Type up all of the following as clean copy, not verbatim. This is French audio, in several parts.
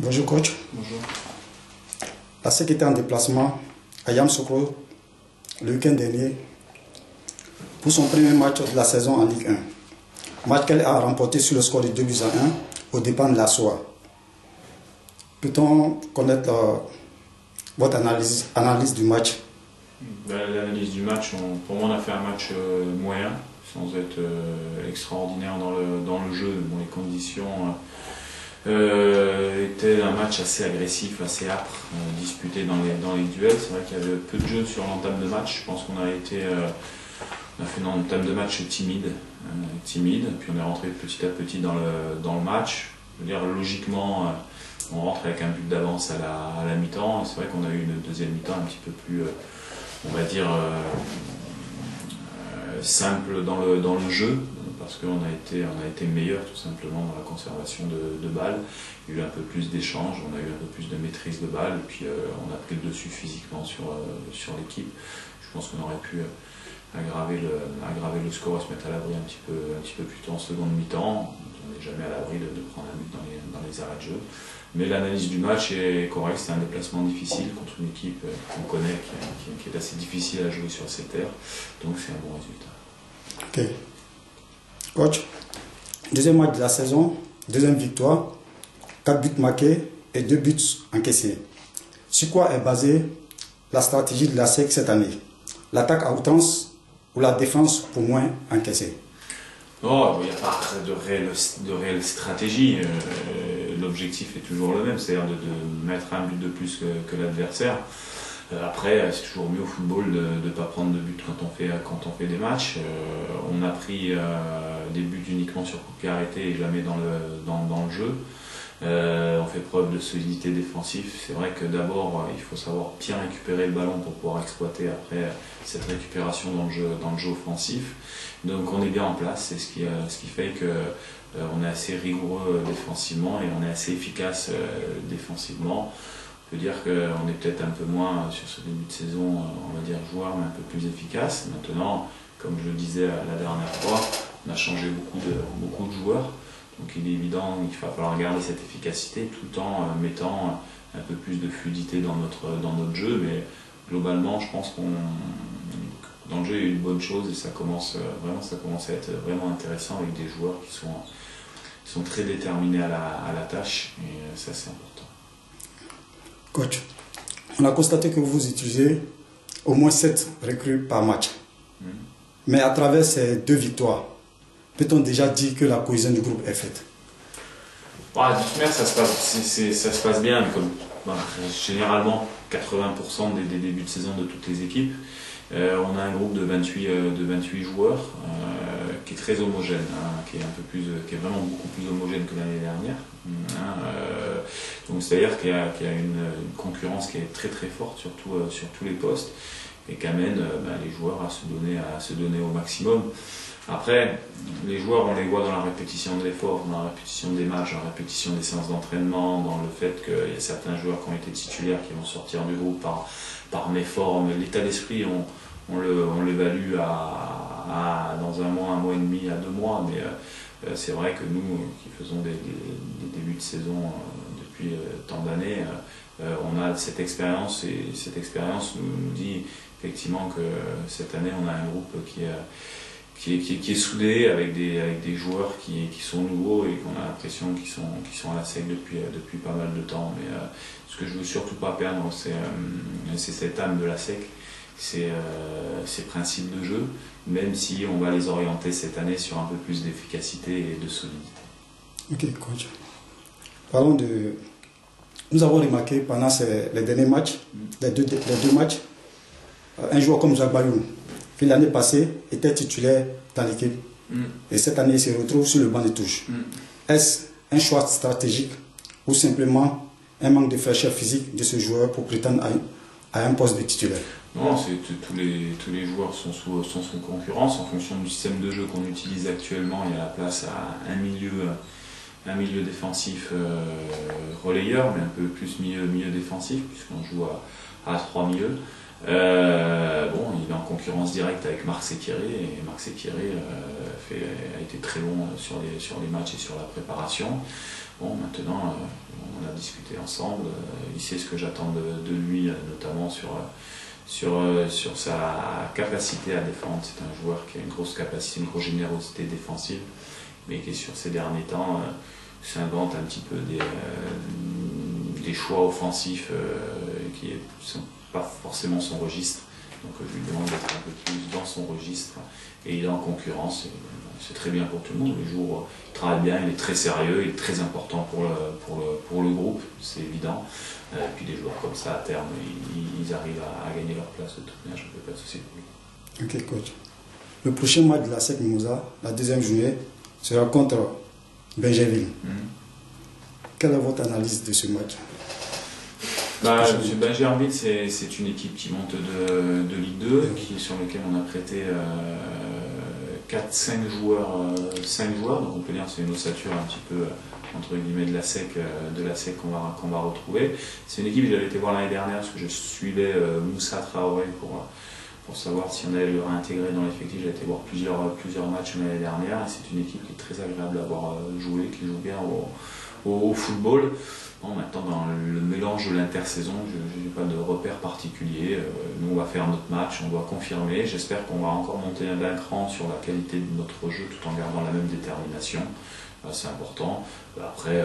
Bonjour coach. Bonjour. La SEC était en déplacement à Yamoussoukro le week-end dernier pour son premier match de la saison en Ligue 1. Match qu'elle a remporté sur le score de 2-1 aux dépens de la SOA. Peut-on connaître votre analyse du match? L'analyse du match, pour moi on a fait un match moyen, sans être extraordinaire dans le jeu. Bon, les conditions étaient un match assez agressif, assez âpre, disputé dans les duels. C'est vrai qu'il y avait peu de jeu sur l'entame de match. Je pense qu'on a fait une entame de match timide, puis on est rentré petit à petit dans le match. Je veux dire, logiquement, on rentre avec un but d'avance à la mi-temps. C'est vrai qu'on a eu une deuxième mi-temps un petit peu plus, on va dire, simple dans le jeu, parce qu'on a été meilleur tout simplement dans la conservation de balles. Il y a eu un peu plus d'échanges, on a eu un peu plus de maîtrise de balles, et puis on a pris le dessus physiquement sur l'équipe. Je pense qu'on aurait pu aggraver le score et se mettre à l'abri un petit peu plus tôt en seconde mi-temps. On n'est jamais à l'abri de prendre un but dans les arrêts de jeu. Mais l'analyse du match est correcte, c'est un déplacement difficile contre une équipe qu'on connaît, qui est assez difficile à jouer sur ses terres. Donc c'est un bon résultat. Ok. Coach, deuxième match de la saison, deuxième victoire, 4 buts marqués et 2 buts encaissés. Sur quoi est basée la stratégie de la SEC cette année? L'attaque à outrance ou la défense pour moins encaissée? Oh, il n'y a pas de réelle stratégie. L'objectif est toujours le même, c'est-à-dire de mettre un but de plus que l'adversaire. Après, c'est toujours mieux au football de ne pas prendre de but quand on fait des matchs. On a pris des buts uniquement sur coup de pied arrêté et jamais dans le jeu. On fait preuve de solidité défensive. C'est vrai que d'abord, il faut savoir bien récupérer le ballon pour pouvoir exploiter après cette récupération dans le jeu offensif. Donc on est bien en place, c'est ce qui fait que on est assez rigoureux défensivement et on est assez efficace défensivement. On peut dire qu'on est peut-être un peu moins sur ce début de saison, on va dire joueur, mais un peu plus efficace. Maintenant, comme je le disais la dernière fois, on a changé beaucoup de joueurs. Donc il est évident qu'il va falloir garder cette efficacité tout en mettant un peu plus de fluidité dans notre jeu. Mais globalement, je pense qu'on dans le jeu, il y a eu une bonne chose et ça commence à être vraiment intéressant avec des joueurs qui sont très déterminés à la tâche et ça c'est important. Coach, on a constaté que vous utilisez au moins 7 recrues par match. Mais à travers ces 2 victoires, peut-on déjà dire que la cohésion du groupe est faite? De toute manière, ça se passe bien. Généralement, 80% des débuts de saison de toutes les équipes. On a un groupe de 28 joueurs qui est très homogène, qui est vraiment beaucoup plus homogène que l'année dernière. Donc c'est-à-dire qu'il y a une concurrence qui est très très forte sur tous les postes et qui amène les joueurs à se donner au maximum. Après, les joueurs, on les voit dans la répétition de l'effort, dans la répétition des matchs, dans la répétition des séances d'entraînement, dans le fait qu'il y a certains joueurs qui ont été titulaires qui vont sortir du groupe par méforme. L'état d'esprit, on l'évalue dans un mois et demi, à 2 mois, mais c'est vrai que nous, qui faisons des débuts de saison depuis tant d'années, on a cette expérience et cette expérience nous dit effectivement que cette année, on a un groupe qui est soudé avec des joueurs qui sont nouveaux et qu'on a l'impression qu'ils sont à la SEC depuis pas mal de temps. Mais ce que je veux surtout pas perdre, c'est cette âme de la SEC, ces principes de jeu, même si on va les orienter cette année sur un peu plus d'efficacité et de solidité. Ok, coach. Parlons de... Nous avons remarqué pendant les derniers matchs, les deux matchs, un joueur comme Jacques Bayou, qui l'année passée était titulaire dans l'équipe. Et cette année, il se retrouve sur le banc de touche. Est-ce un choix stratégique ou simplement un manque de fraîcheur physique de ce joueur pour prétendre à un poste de titulaire? Non, tous les joueurs sont sous concurrence. En fonction du système de jeu qu'on utilise actuellement, il y a la place à un milieu défensif relayeur, mais un peu plus milieu défensif, puisqu'on joue à 3 milieux. Bon, il est en concurrence directe avec Marc Sekiré, et Marc Sekiré a été très bon sur les matchs et sur la préparation. Bon, maintenant, on a discuté ensemble, il sait ce que j'attends de lui, notamment sur sa capacité à défendre. C'est un joueur qui a une grosse capacité, une grosse générosité défensive, mais qui sur ces derniers temps s'invente un petit peu des choix offensifs qui ne sont pas forcément son registre. Donc je lui demande d'être un peu plus dans son registre, et il est en concurrence, c'est très bien pour tout le monde. Les jours, il travaille bien, il est très sérieux, il est très important pour le groupe, c'est évident. Et puis des joueurs comme ça, à terme, ils arrivent à gagner leur place de toute manière, je ne fais pas de souci pour lui. Ok, coach. Le prochain match de la SEC Mimosa, la deuxième journée, sera contre Bingerville. Quelle est votre analyse de ce match? Bingerville, c'est une équipe qui monte de Ligue 2, sur laquelle on a prêté 5 joueurs, donc on peut dire que c'est une ossature un petit peu entre guillemets de la SEC qu'on va retrouver. C'est une équipe que j'avais été voir l'année dernière parce que je suivais Moussa Traoré pour savoir si on allait le réintégrer dans l'effectif. J'ai été voir plusieurs matchs l'année dernière, et c'est une équipe qui est très agréable à avoir joué, qui joue bien au football. Bon, maintenant, dans le mélange de l'intersaison, je n'ai pas de repère particulier. Nous, on va faire notre match, on doit confirmer. J'espère qu'on va encore monter d'un cran sur la qualité de notre jeu tout en gardant la même détermination. C'est important. Après,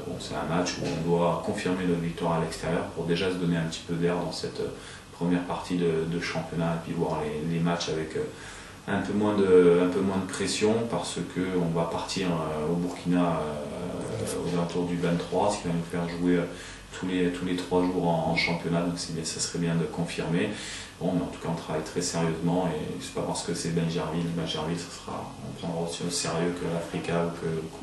bon, c'est un match où on doit confirmer notre victoire à l'extérieur pour déjà se donner un petit peu d'air dans cette première partie de championnat, et puis voir les matchs avec un peu moins de pression, parce qu'on va partir au Burkina aux alentours du 23, ce qui va nous faire jouer tous les 3 jours en championnat, donc ça serait bien de confirmer. Bon, mais en tout cas, on travaille très sérieusement, et c'est pas parce que c'est Bingerville, on prendra aussi au sérieux que l'Africa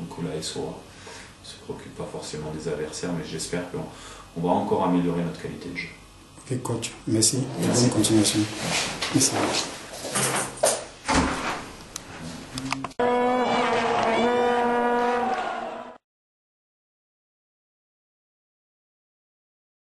ou que la SO. On ne se préoccupe pas forcément des adversaires, mais j'espère qu'on va encore améliorer notre qualité de jeu. Ok, coach, merci et bonne continuation. Merci.